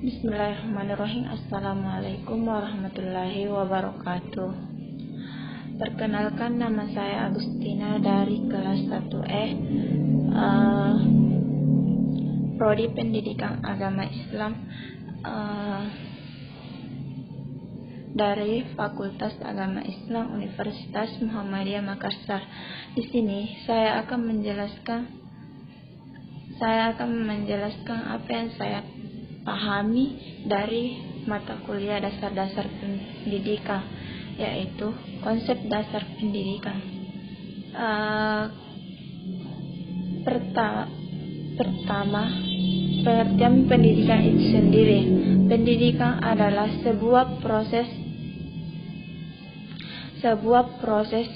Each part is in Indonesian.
Bismillahirrahmanirrahim. Assalamualaikum warahmatullahi wabarakatuh. Perkenalkan, nama saya Agustina dari kelas 1E, Prodi Pendidikan Agama Islam, dari Fakultas Agama Islam Universitas Muhammadiyah Makassar. Di sini saya akan menjelaskan apa yang saya pahami dari mata kuliah dasar-dasar pendidikan, yaitu konsep dasar pendidikan. Pertama, pengertian pendidikan itu sendiri. Pendidikan adalah sebuah proses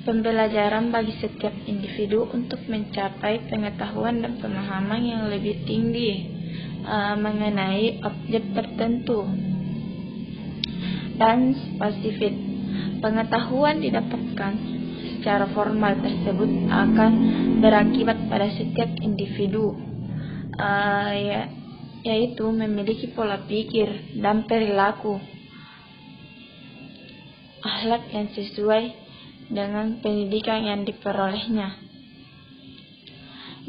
pembelajaran bagi setiap individu untuk mencapai pengetahuan dan pemahaman yang lebih tinggi mengenai objek tertentu dan spesifik. Pengetahuan didapatkan secara formal tersebut akan berakibat pada setiap individu, yaitu memiliki pola pikir dan perilaku akhlak yang sesuai dengan pendidikan yang diperolehnya.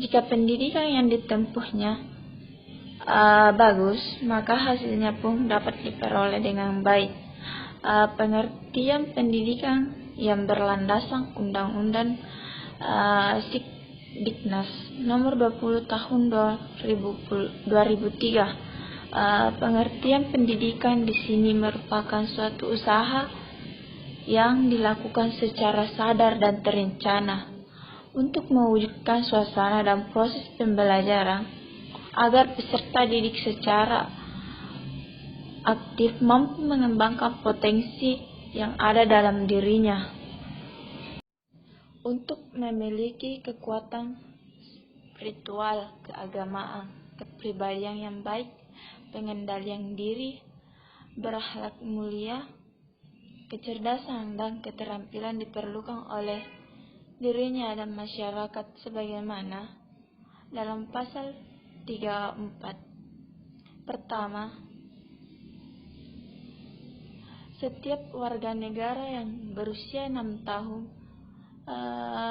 Jika pendidikan yang ditempuhnya bagus, maka hasilnya pun dapat diperoleh dengan baik. Pengertian pendidikan yang berlandaskan Undang-Undang Diknas Nomor 20 Tahun 2003. Pengertian pendidikan di sini merupakan suatu usaha yang dilakukan secara sadar dan terencana untuk mewujudkan suasana dan proses pembelajaran agar peserta didik secara aktif mampu mengembangkan potensi yang ada dalam dirinya untuk memiliki kekuatan spiritual, keagamaan, kepribadian yang baik, pengendalian diri, berakhlak mulia, kecerdasan dan keterampilan diperlukan oleh dirinya dan masyarakat sebagaimana dalam pasal 34. Pertama, setiap warga negara yang berusia 6 tahun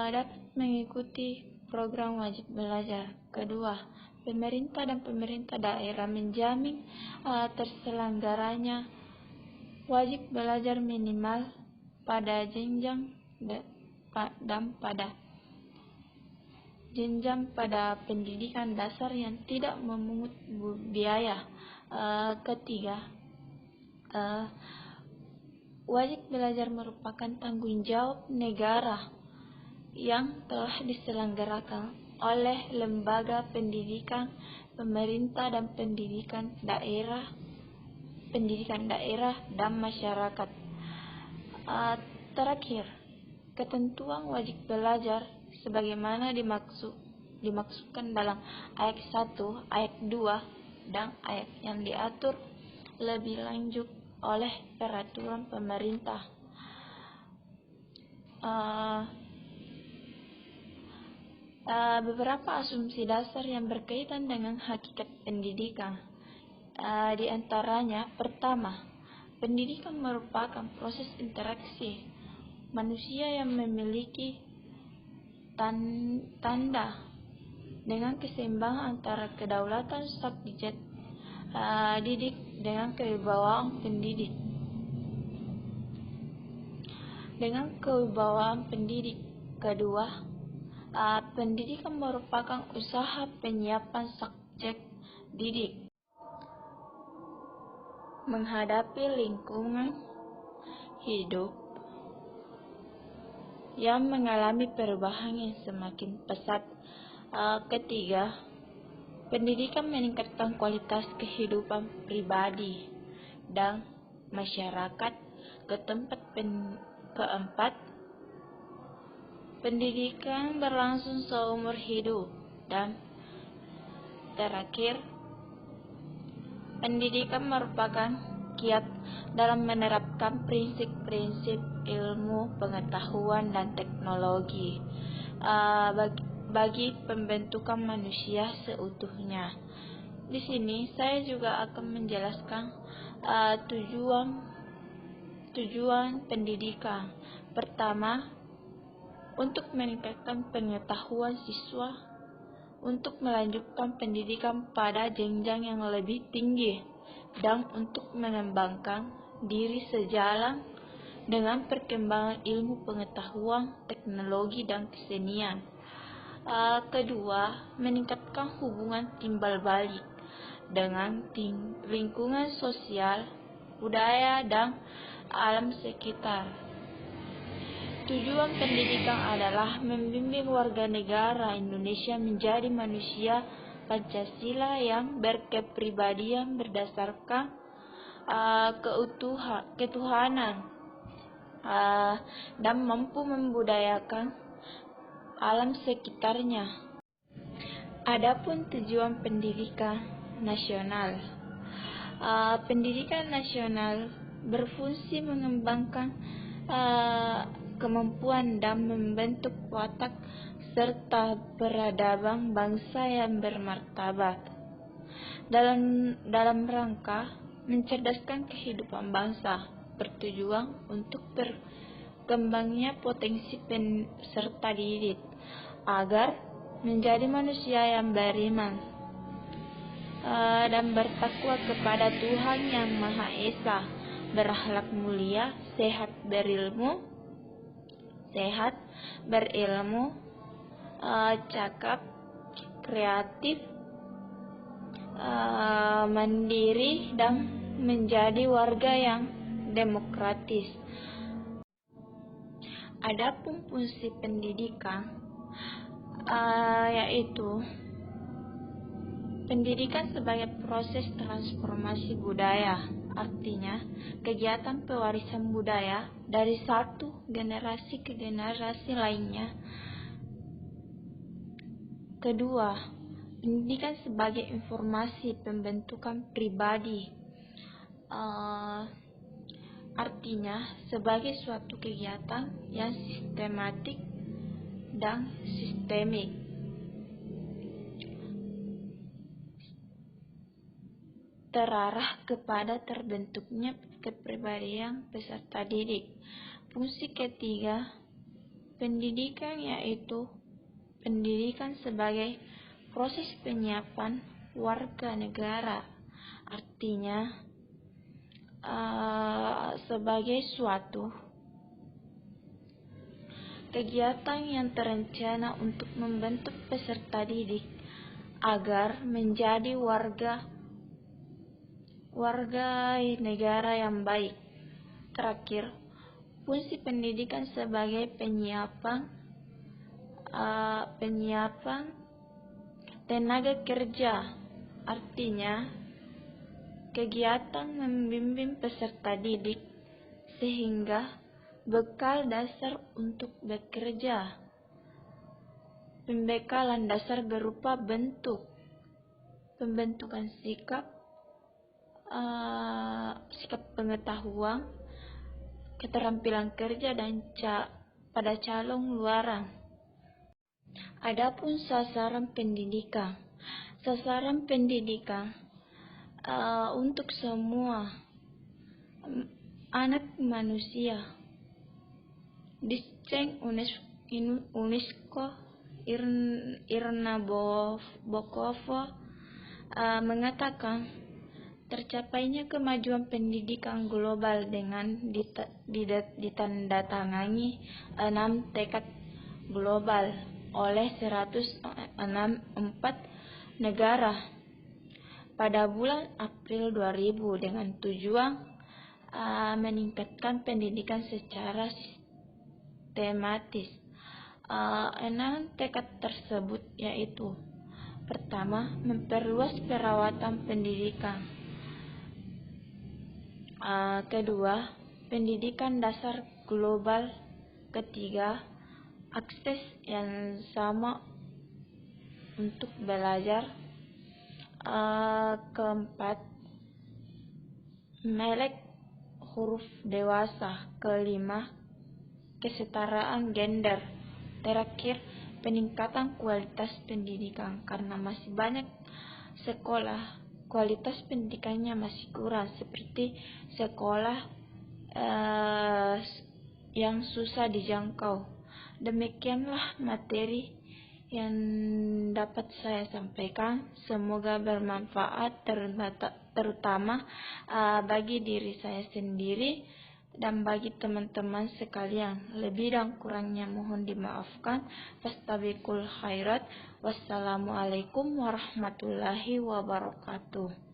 dapat mengikuti program wajib belajar. Kedua, pemerintah dan pemerintah daerah menjamin terselenggaranya wajib belajar minimal pada jenjang pada pendidikan dasar yang tidak memungut biaya. Ketiga, wajib belajar merupakan tanggung jawab negara yang telah diselenggarakan oleh lembaga pendidikan pemerintah dan pendidikan daerah dan masyarakat. Terakhir, ketentuan wajib belajar sebagaimana dimaksudkan dalam ayat 1, ayat 2, dan ayat yang diatur lebih lanjut oleh peraturan pemerintah. Beberapa asumsi dasar yang berkaitan dengan hakikat pendidikan. Di antaranya, pertama, pendidikan merupakan proses interaksi manusia yang memiliki tanda dengan keseimbangan antara kedaulatan subjek didik dengan kewibawaan pendidik. Kedua, pendidikan merupakan usaha penyiapan subjek didik menghadapi lingkungan hidup yang mengalami perubahan yang semakin pesat. Ketiga, pendidikan meningkatkan kualitas kehidupan pribadi dan masyarakat. Keempat, pendidikan berlangsung seumur hidup. Dan terakhir, pendidikan merupakan kiat dalam menerapkan prinsip-prinsip ilmu, pengetahuan, dan teknologi bagi pembentukan manusia seutuhnya. di sini saya juga akan menjelaskan tujuan pendidikan. Pertama, untuk meningkatkan pengetahuan siswa untuk melanjutkan pendidikan pada jenjang yang lebih tinggi dan untuk mengembangkan diri sejalan dengan perkembangan ilmu pengetahuan, teknologi, dan kesenian. Kedua, meningkatkan hubungan timbal balik dengan lingkungan sosial, budaya, dan alam sekitar. Tujuan pendidikan adalah membimbing warga negara Indonesia menjadi manusia Pancasila yang berkepribadian berdasarkan ketuhanan dan mampu membudayakan alam sekitarnya. Adapun tujuan pendidikan nasional, pendidikan nasional berfungsi mengembangkan kemampuan dan membentuk watak serta peradaban bangsa yang bermartabat dalam rangka mencerdaskan kehidupan bangsa, bertujuan untuk berkembangnya potensi peserta didik agar menjadi manusia yang beriman dan bertakwa kepada Tuhan yang Maha Esa, berakhlak mulia, sehat berilmu, cakap, kreatif, mandiri, dan menjadi warga yang demokratis. Adapun fungsi pendidikan yaitu pendidikan sebagai proses transformasi budaya, artinya kegiatan pewarisan budaya dari satu generasi ke generasi lainnya. Kedua, pendidikan sebagai informasi pembentukan pribadi, artinya sebagai suatu kegiatan yang sistematik dan sistemik. Terarah kepada terbentuknya kepribadian peserta didik. Fungsi ketiga pendidikan yaitu pendidikan sebagai proses penyiapan warga negara, artinya sebagai suatu kegiatan yang terencana untuk membentuk peserta didik agar menjadi warga negara yang baik. Terakhir, fungsi pendidikan sebagai penyiapan tenaga kerja, artinya kegiatan membimbing peserta didik sehingga bekal dasar untuk bekerja. Pembekalan dasar berupa pembentukan sikap pengetahuan, keterampilan kerja, dan pada calon luaran. Adapun sasaran pendidikan untuk semua anak manusia. Disceng UNESCO Irna Bokova mengatakan tercapainya kemajuan pendidikan global dengan ditandatangani 6 tekad global oleh 164 negara pada bulan April 2000 dengan tujuan meningkatkan pendidikan secara sistematis. 6 tekad tersebut yaitu: pertama, memperluas perawatan pendidikan. Kedua, pendidikan dasar global. Ketiga, akses yang sama untuk belajar. Keempat, melek huruf dewasa. Kelima, kesetaraan gender. Terakhir, peningkatan kualitas pendidikan, karena masih banyak sekolah kualitas pendidikannya masih kurang, seperti sekolah yang susah dijangkau. Demikianlah materi yang dapat saya sampaikan. Semoga bermanfaat, terutama bagi diri saya sendiri dan bagi teman-teman sekalian. Lebih dan kurangnya mohon dimaafkan. Fastabiqul khairat. Wassalamualaikum warahmatullahi wabarakatuh.